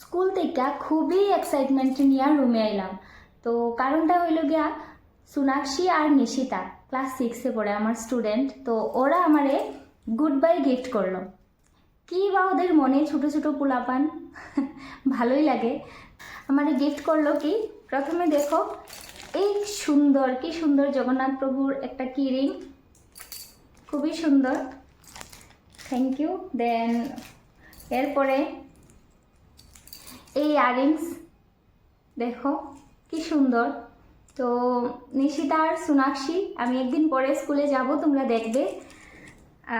School থেকে খুবই excitement নিয়ে রুমে আইলাম। তো কারণটা হইল গিয়া সোনাক্ষী আর নিশিতা ক্লাস 6-এ পড়ে, আমার স্টুডেন্ট। তো ওরা আমারে গুড বাই গিফট করলো। কি বা ওদের মনে ছোট ছোট পোলাপান ভালোই লাগে। আমারে গিফট করলো কি, প্রথমে দেখো এই সুন্দর, কি সুন্দর জগন্নাথ প্রভুর একটা কি রিং, খুবই সুন্দর, থ্যাংক ইউ। দেন এরপরে এই ইয়াররিংস দেখো কি সুন্দর। তো নিশিতা আর সোনাক্ষী, আমি একদিন পরে স্কুলে যাব, তোমরা দেখবে।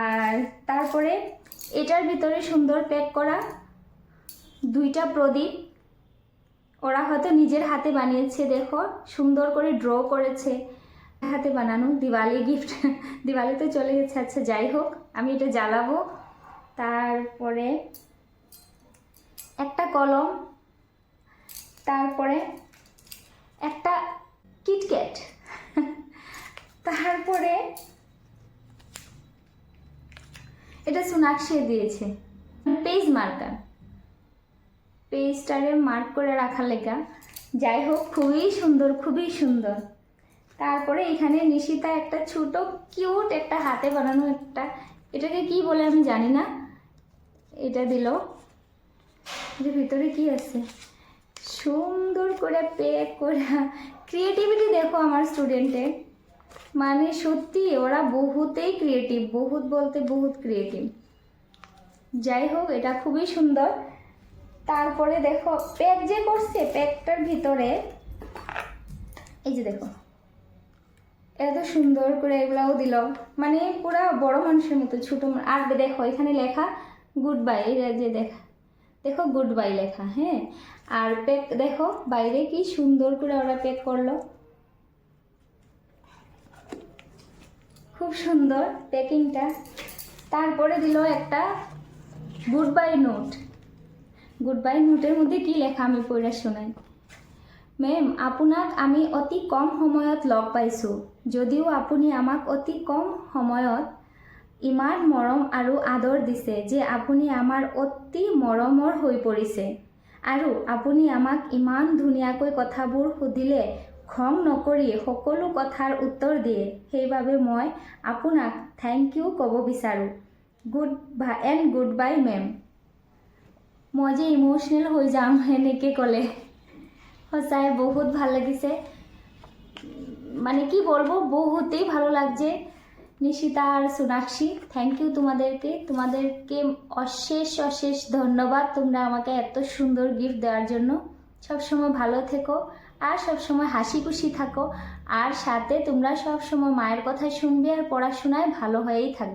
আর তারপরে এটার ভিতরে সুন্দর প্যাক করা 2টা প্রদীপ, ওরা হয়তো নিজের হাতে বানিয়েছে, দেখো সুন্দর করে ড্র করেছে, হাতে বানানো দিওয়ালি গিফট। দিওয়ালি তো চলে গেছে, আচ্ছা যাই হোক, আমি এটা জ্বালাবো। তারপরে একটা কলম, তারপরে একটা কিটক্যাট, তারপরে এটা সোনাক্ষী দিয়েছে পেজ মার্কার, পেজটারে মার্ক করে রাখার লেগা। যাই হোক, খুবই সুন্দর, খুবই সুন্দর। তারপরে এখানে নিশিতা একটা ছোট কিউট একটা হাতে বানানো একটা, এটাকে কি বলে আমি জানি না, এটা দিল। এর ভিতরে কি আছে, সুন্দর করে প্যাক করা। ক্রিয়েটিভিটি দেখো আমার স্টুডেন্টের, মানে সত্যি ওরা বহুতেই ক্রিয়েটিভ, বহুত বলতে বহুত ক্রিয়েটিভ। যাই হোক, এটা খুবই সুন্দর। তারপরে দেখো প্যাক যে করছে, প্যাকটার ভিতরে এই যে দেখো এত সুন্দর করে এগুলাও দিল, মানে পুরা বড় মানুষের মতো ছোট। আর দেখো এখানে লেখা গুড বাই, যে দেখা দেখো গুড বাই লেখা, হ্যাঁ। আর প্যাক দেখো বাইরে কি সুন্দর করে ওরা প্যাক করলো, খুব সুন্দর প্যাকিংটা। তারপরে দিল একটা good bye note. Good bye নোটের মধ্যে কি লেখা আমি পড়ে শোনাই। মেম, আপোনাক আমি অতি কম সময়ত লগ পাইছোঁ, যদিও আপুনি আমাক অতি কম সময়ত ইমান মৰম আৰু আদৰ দিছে যে আপুনি আমাৰ অতি মৰমৰ হৈ পৰিছে, আৰু আপুনি আমাক ইমান ধুনীয়াকৈ কথাবোৰ সুধিলে খং নকৰি সকলো কথাৰ উত্তৰ দিয়ে, সেইবাবে মই আপোনাক থেংক ইউ ক'ব বিচাৰোঁ। গুড বাই মেম। মই যে ইমোশ্যনেল হৈ যাম এনেকৈ ক'লে, সঁচাই বহুত ভাল লাগিছে। মানে কি বলবো, বহুতেই ভালো লাগছে। নিশিতা আর সোনাক্ষী, থ্যাংক ইউ তোমাদেরকে অশেষ অশেষ ধন্যবাদ, তোমরা আমাকে এত সুন্দর গিফট দেওয়ার জন্য। সবসময় ভালো থেকো আর সবসময় হাসি খুশি থাকো, আর সাথে তোমরা সবসময় মায়ের কথা শুনবে আর পড়াশোনায় ভালো হয়েই থাকবে।